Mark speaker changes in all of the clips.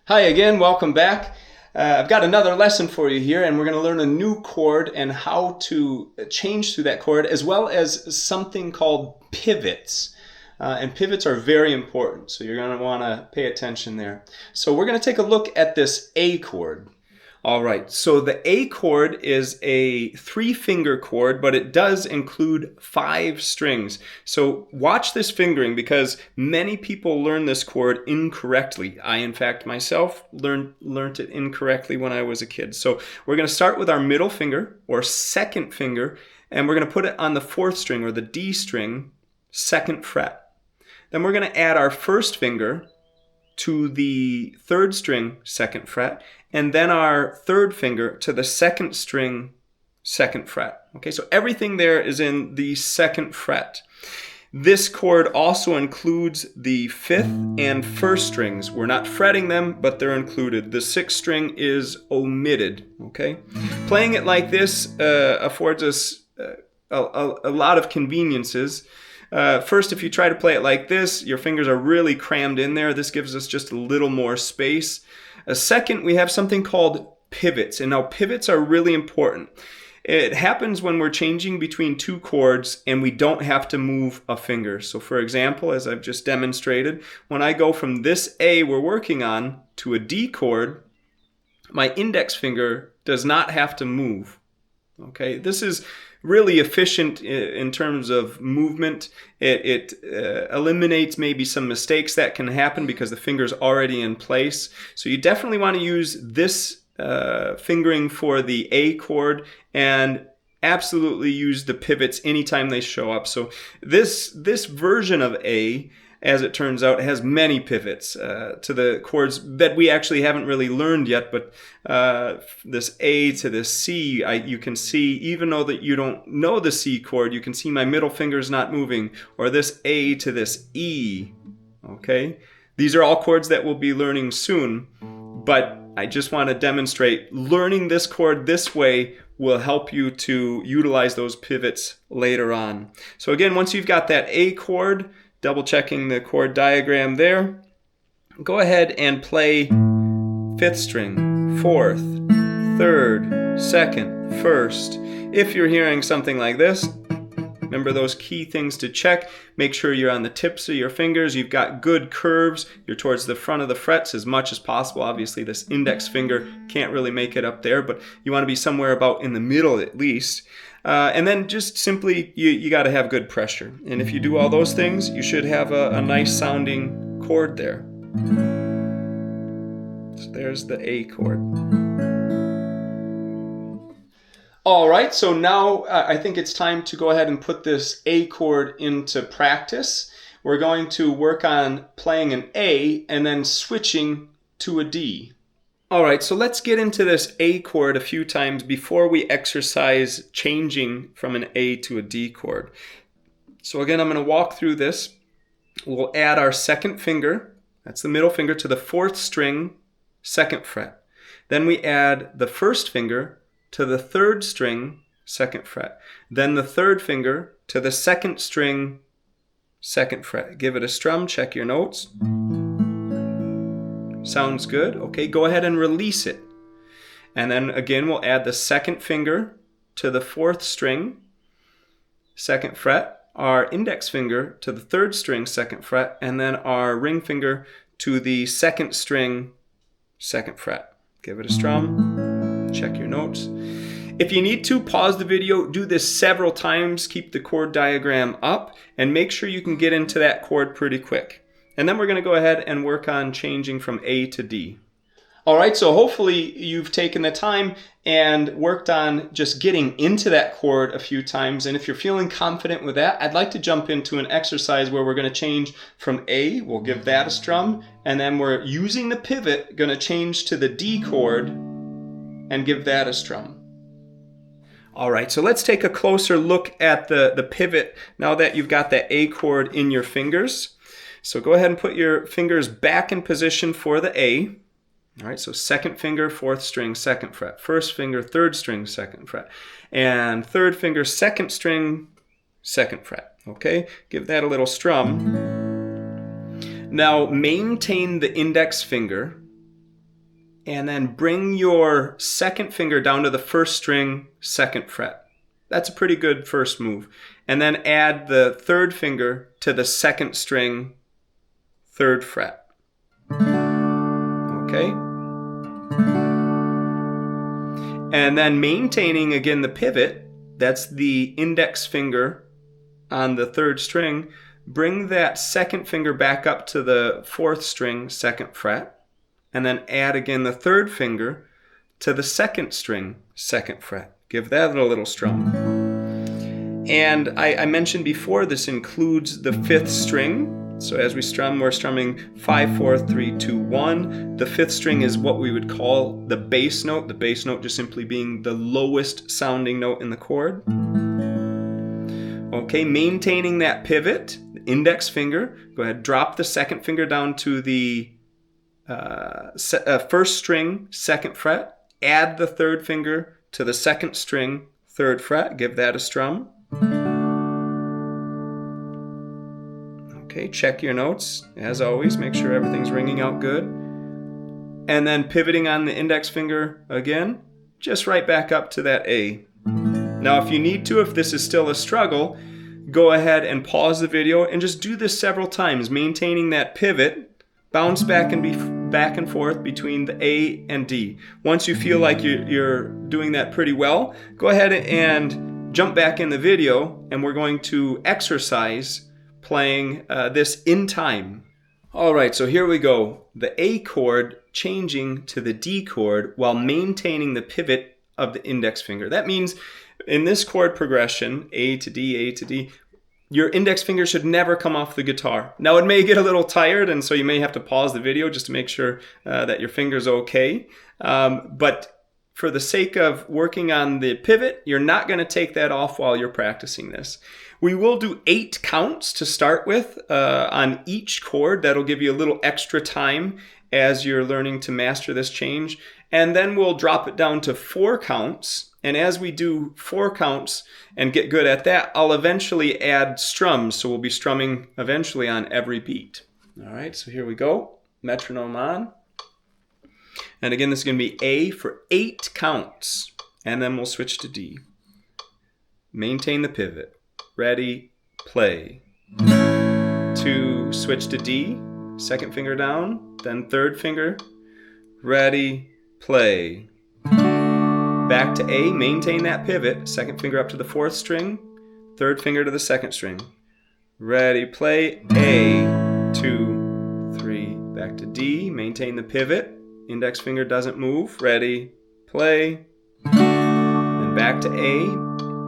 Speaker 1: Hi again, welcome back. I've got another lesson for you here, and we're going to learn a new chord and how to change through that chord, as well as something called pivots. And pivots are very important, so you're going to want to pay attention there. So we're going to take a look at this A chord. All right, so the A chord is a 3-finger chord, but it does include 5 strings. So watch this fingering because many people learn this chord incorrectly. I, in fact, myself learned it incorrectly when I was a kid. So we're going to start with our middle finger or second finger, and we're going to put it on the 4th string or the D string, 2nd fret. Then we're going to add our first finger to the 3rd string, 2nd fret, and then our 3rd finger to the 2nd string, 2nd fret. Okay, so everything there is in the 2nd fret. This chord also includes the 5th and 1st strings. We're not fretting them, but they're included. The 6th string is omitted. Okay, playing it like this affords us a lot of conveniences. First, if you try to play it like this, your fingers are really crammed in there. This gives us just a little more space. Second, we have something called pivots. And now pivots are really important. It happens when we're changing between 2 chords and we don't have to move a finger. So for example, as I've just demonstrated, when I go from this A we're working on to a D chord, my index finger does not have to move. Okay, this is really efficient in terms of movement. It eliminates maybe some mistakes that can happen because the finger's already in place. So you definitely want to use this fingering for the A chord, and absolutely use the pivots anytime they show up. So this version of A, as it turns out, has many pivots to the chords that we actually haven't really learned yet, but this A to this C, you can see, even though that you don't know the C chord, you can see my middle finger's not moving, or this A to this E, okay? These are all chords that we'll be learning soon, but I just want to demonstrate learning this chord this way will help you to utilize those pivots later on. So again, once you've got that A chord, double checking the chord diagram there, go ahead and play 5th string, 4th, 3rd, 2nd, 1st. If you're hearing something like this, remember those key things to check. Make sure you're on the tips of your fingers. You've got good curves. You're towards the front of the frets as much as possible. Obviously, this index finger can't really make it up there, but you want to be somewhere about in the middle at least. And then just simply, you got to have good pressure. And if you do all those things, you should have a nice sounding chord there. So there's the A chord. All right, so now I think it's time to go ahead and put this A chord into practice. We're going to work on playing an A and then switching to a D. All right, so let's get into this A chord a few times before we exercise changing from an A to a D chord. So again, I'm going to walk through this. We'll add our 2nd finger, that's the middle finger, to the 4th string, 2nd fret. Then we add the 1st finger to the 3rd string, 2nd fret. Then the 3rd finger to the 2nd string, 2nd fret. Give it a strum, check your notes. Sounds good. Okay, go ahead and release it. And then again, we'll add the 2nd finger to the 4th string, 2nd fret, our index finger to the 3rd string, 2nd fret, and then our ring finger to the 2nd string, 2nd fret. Give it a strum, check your notes. If you need to, pause the video, do this several times, keep the chord diagram up, and make sure you can get into that chord pretty quick. And then we're going to go ahead and work on changing from A to D. All right, so hopefully you've taken the time and worked on just getting into that chord a few times. And if you're feeling confident with that, I'd like to jump into an exercise where we're going to change from A, we'll give that a strum, and then we're using the pivot, going to change to the D chord and give that a strum. All right, so let's take a closer look at the pivot now that you've got that A chord in your fingers. So go ahead and put your fingers back in position for the A. All right, so 2nd finger, 4th string, 2nd fret. 1st finger, 3rd string, 2nd fret. And 3rd finger, 2nd string, 2nd fret. Okay, give that a little strum. Now maintain the index finger and then bring your second finger down to the first string, second fret. That's a pretty good first move. And then add the third finger to the second string, third fret. Okay? And then maintaining again the pivot, that's the index finger on the third string, bring that second finger back up to the fourth string, second fret, and then add again the third finger to the second string, second fret. Give that a little strum. And I mentioned before, this includes the fifth string. So as we strum, we're strumming 5, 4, 3, 2, 1. The fifth string is what we would call the bass note. The bass note just simply being the lowest sounding note in the chord. Okay, maintaining that pivot, the index finger. Go ahead, drop the second finger down to the first string, second fret. Add the third finger to the second string, third fret. Give that a strum. Okay, check your notes. As always, make sure everything's ringing out good. And then pivoting on the index finger again, just right back up to that A. Now, if you need to, if this is still a struggle, go ahead and pause the video and just do this several times, maintaining that pivot, bounce back and forth between the A and D. Once you feel like you're doing that pretty well, go ahead and jump back in the video, and we're going to exercise playing this in time. All right, so here we go. The A chord changing to the D chord while maintaining the pivot of the index finger. That means in this chord progression, A to D, your index finger should never come off the guitar. Now it may get a little tired, and so you may have to pause the video just to make sure that your finger's okay. But for the sake of working on the pivot, you're not going to take that off while you're practicing this. We will do 8 counts to start with on each chord. That'll give you a little extra time as you're learning to master this change. And then we'll drop it down to 4 counts. And as we do 4 counts and get good at that, I'll eventually add strums. So we'll be strumming eventually on every beat. All right, so here we go. Metronome on. And again, this is going to be A for 8 counts. And then we'll switch to D. Maintain the pivot. Ready, play. 2, switch to D, second finger down, then third finger. Ready, play. Back to A, maintain that pivot, second finger up to the fourth string, third finger to the second string. Ready, play, A, 2, 3, back to D, maintain the pivot, index finger doesn't move, ready, play. Then back to A,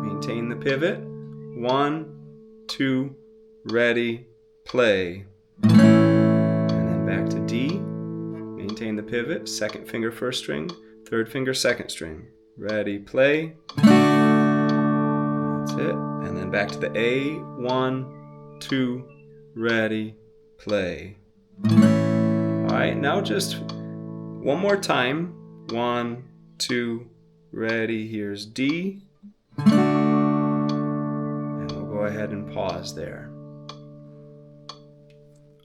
Speaker 1: maintain the pivot. 1, 2, ready, play. And then back to D, maintain the pivot, second finger first string, third finger second string. Ready, play. That's it. And then back to the A, 1, 2, ready, play. All right, now just one more time. 1, 2, ready, here's D. Go ahead and pause there.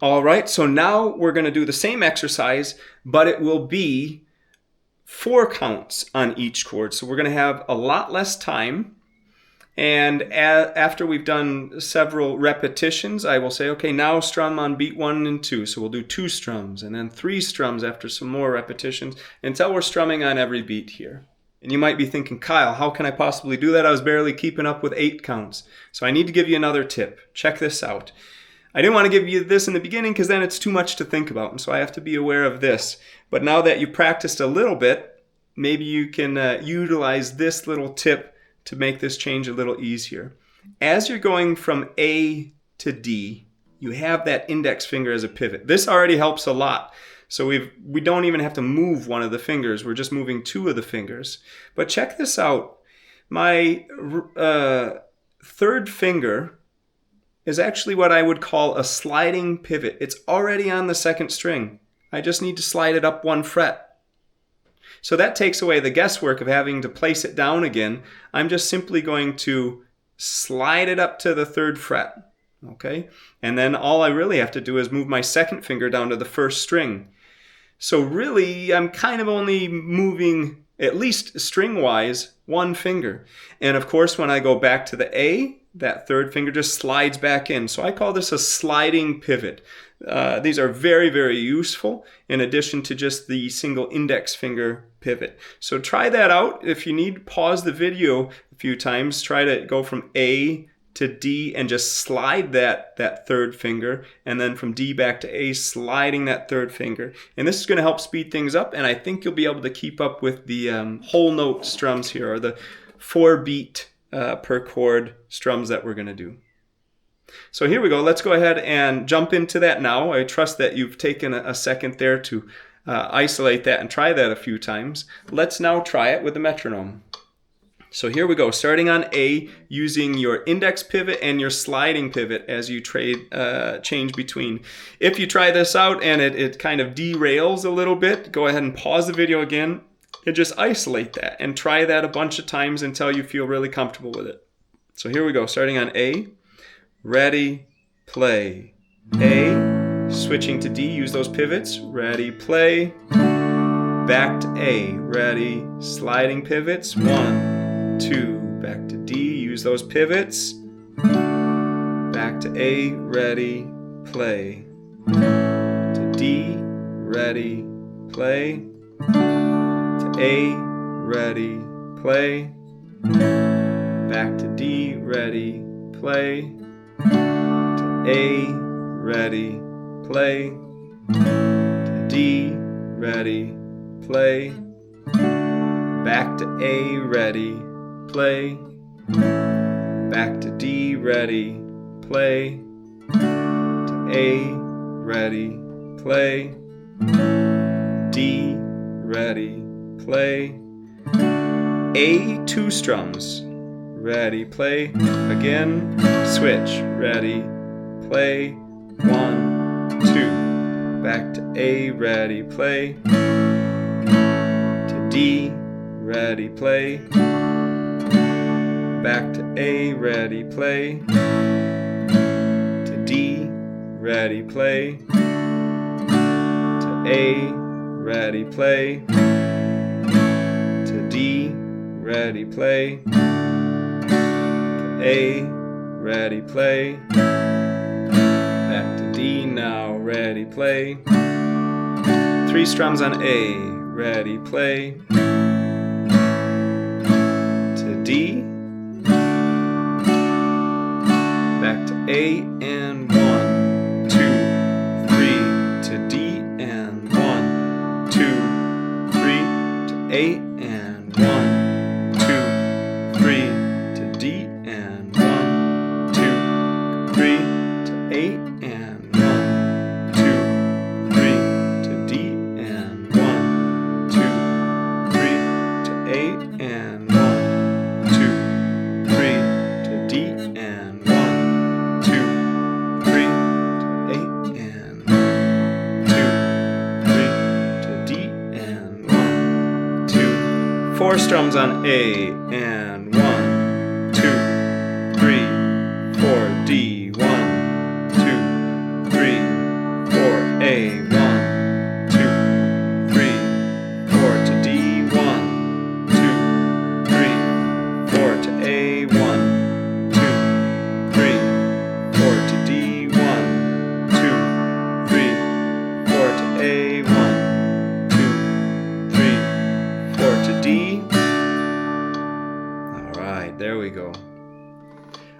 Speaker 1: All right, so now we're going to do the same exercise, but it will be 4 counts on each chord. So we're going to have a lot less time. And after we've done several repetitions, I will say, okay, now strum on beat 1 and 2. So we'll do 2 strums and then 3 strums after some more repetitions until we're strumming on every beat here. And you might be thinking, Kyle, how can I possibly do that? I was barely keeping up with 8 counts. So I need to give you another tip. Check this out. I didn't want to give you this in the beginning because then it's too much to think about. And so I have to be aware of this. But now that you practiced a little bit, maybe you can utilize this little tip to make this change a little easier. As you're going from A to D, you have that index finger as a pivot. This already helps a lot. So we don't even have to move one of the fingers. We're just moving 2 of the fingers. But check this out. My third finger is actually what I would call a sliding pivot. It's already on the second string. I just need to slide it up 1 fret. So that takes away the guesswork of having to place it down again. I'm just simply going to slide it up to the 3rd fret. Okay? And then all I really have to do is move my second finger down to the 1st string. So really, I'm kind of only moving, at least string-wise, one finger. And of course, when I go back to the A, that third finger just slides back in. So I call this a sliding pivot. These are very, very useful in addition to just the single index finger pivot. So try that out. If you need, pause the video a few times. Try to go from A to D and just slide that third finger, and then from D back to A, sliding that third finger. And this is going to help speed things up, and I think you'll be able to keep up with the whole note strums here, or the 4-beat per chord strums that we're going to do. So here we go. Let's go ahead and jump into that now. I trust that you've taken a second there to isolate that and try that a few times. Let's now try it with the metronome. So here we go, starting on A, using your index pivot and your sliding pivot as you change between. If you try this out and it kind of derails a little bit, go ahead and pause the video again and just isolate that and try that a bunch of times until you feel really comfortable with it. So here we go, starting on A, ready, play. A, switching to D, use those pivots, ready, play. Back to A, ready, sliding pivots, 1, 2, back to D, use those pivots, back to A, ready, play, to D, ready, play, to A, ready, play, back to D, ready, play, to A, ready, play, to D, ready, play, back to A, ready, play, back to D, ready, play, to A, ready, play, D, ready, play, A, 2 strums, ready, play, again, switch, ready, play, 1, 2, back to A, ready, play, to D, ready, play, back to A, ready, play, to D, ready, play, to A, ready, play, to D, ready, play, to A, ready, play, back to D now, ready, play, 3 strums on A, ready, play, to D, back to A, and 1, 2, 3, to D, and 1, 2, 3, to A, and 1, 2, 3, to D, and 1, 2, 3, to A, and 1, 2, 3, to D, and 1, 2, 3, to A, and 1, 2, 3, to D, and 1, 2, 3, to A, and 1, 2, 3, to D, and 1, 2, 4 strums on A, and 1, 2, 3, 4, D, 1, 2, 3, 4, A, 1, 2, 3, 4 to D, 1, 2, 3, 4 to A, 1, 2, 3, 4 to D, 1, 2, 3, 4 to A, 1, 2, 3, 4 to D. All right, there we go.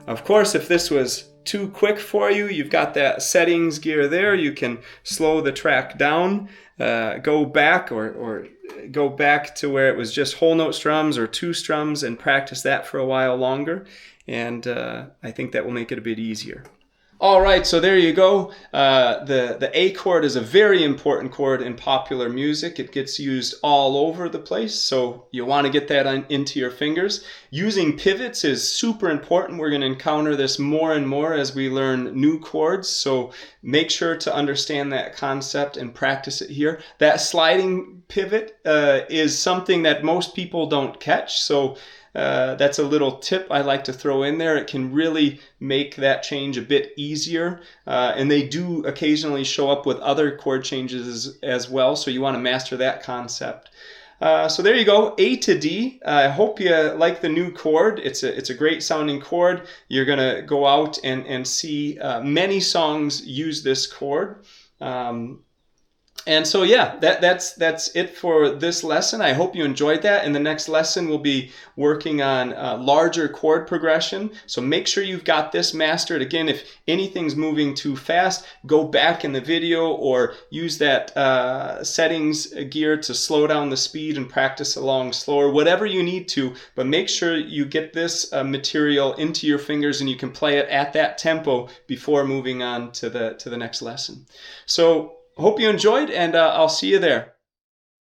Speaker 1: Of course, if this was too quick for you, you've got that settings gear there. You can slow the track down, go back or go back to where it was just whole note strums or 2 strums and practice that for a while longer. And I think that will make it a bit easier. All right, so there you go. The A chord is a very important chord in popular music. It gets used all over the place, so you want to get that into your fingers. Using pivots is super important. We're going to encounter this more and more as we learn new chords, so make sure to understand that concept and practice it here. That sliding pivot is something that most people don't catch, so That's a little tip I like to throw in there. It can really make that change a bit easier. And they do occasionally show up with other chord changes as well, so you want to master that concept. So there you go, A to D. I hope you like the new chord. It's a great sounding chord. You're going to go out and see many songs use this chord. And so yeah, that's it for this lesson. I hope you enjoyed that. In the next lesson, we'll be working on larger chord progression. So make sure you've got this mastered. Again, if anything's moving too fast, go back in the video or use that settings gear to slow down the speed and practice along slower, whatever you need to. But make sure you get this material into your fingers and you can play it at that tempo before moving on to the next lesson. So hope you enjoyed, and I'll see you there.